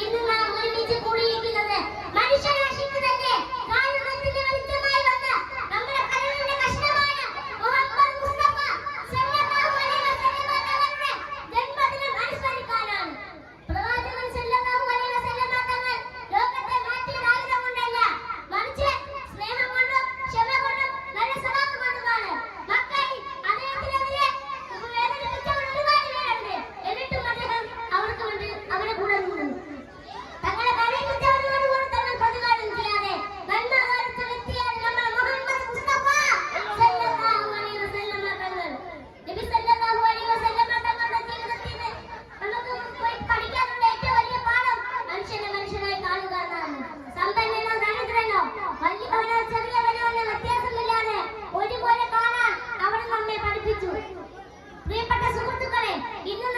ഇന്ന് നാം ഒരുമിച്ച് കൂടിയിരിക്കുന്നത് മനുഷ്യരാശിക്ക് തന്നെ കാരുണ്യത്തിന്റെ വെളിച്ചമായി വന്ന നമ്മുടെ കരളിന്റെ കഷ്ണമായ മുഹമ്മദ് മുസ്തഫ സല്ലല്ലാഹു അലൈഹി വസല്ലം തങ്ങളുടെ ജന്മദിനം അനുസ്മരിക്കാനാണ്. പ്രവാചകൻ സല്ലല്ലാഹു അലൈഹി വസല്ലം തങ്ങൾ ലോകത്തെ മാറ്റിയതായുധം കൊണ്ടല്ല, മറിച്ച് സ്നേഹം കൊണ്ടും ക്ഷമ കൊണ്ടും നല്ല സ്വഭാവം കൊണ്ടുമാണ്. മക്കയിൽ അദ്ദേഹത്തിനെതിരെ വേദനിപ്പിച്ചവർ ഒരുപാട് പേരുണ്ട്. എന്നിട്ടും അദ്ദേഹം അവർക്ക് വേണ്ടി അവരെ കൂടെ നിന്നു. തങ്ങളെ കരയിപ്പിച്ചവരോട് പോലും തങ്ങൾ പ്രതികാരം ചെയ്യാതെ നന്മ കാണിച്ച വ്യക്തിയാണ് നമ്മുടെ മുഹമ്മദ് മുസ്തഫ സല്ലല്ലാഹു അലൈഹി വസല്ലം തങ്ങൾ. നബി സല്ലല്ലാഹു അലൈഹി വസല്ലം തങ്ങളുടെ ജീവിതത്തിൽ നമുക്ക് പോയി പഠിക്കാനുള്ള ഏറ്റവും വലിയ പാഠം മനുഷ്യനെ മനുഷ്യനായി കാണുക എന്നതാണ്. സമ്പന്നനോ ദരിദ്രനോ വലിയവനോ ചെറിയവനോ എന്ന വ്യത്യാസമില്ലാതെ ഒരുപോലെ കാണാൻ അവർ നമ്മെ പഠിപ്പിച്ചു. പ്രിയപ്പെട്ട സുഹൃത്തുക്കളെ, ഇന്ന്